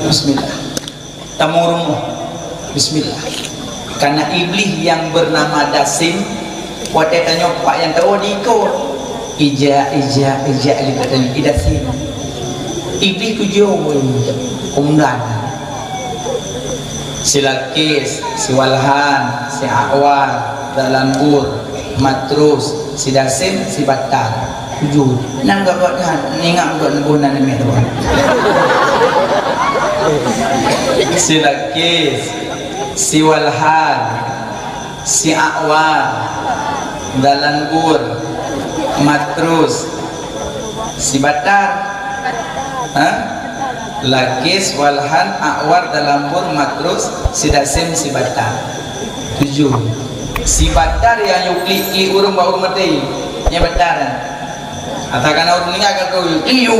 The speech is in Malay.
Bismillah. Tamurung. Bismillah. Karena iblis yang bernama Dasim, waktu tanya pak yang tahu diikut. Ija katanya Dasim. Iblis tujuh kemudian. Si Lakis, si Walhan, si Awal, Dalanbur, Matrus, si Dasim, si Batar. Tujuh. Nang gak kan? Ningat gak nebunan ini tuan. Si Lakis, si Walhan, si Awal, Dalanbur, Matrus, si Batar. Lakis, Walhan, Awar, Dalanbur, Matrus, si Dasim, si Batar. Tujuh. Si Batar yang yukliki urung bau mati, nya Batar. Katakan orang ini agak kau kiu.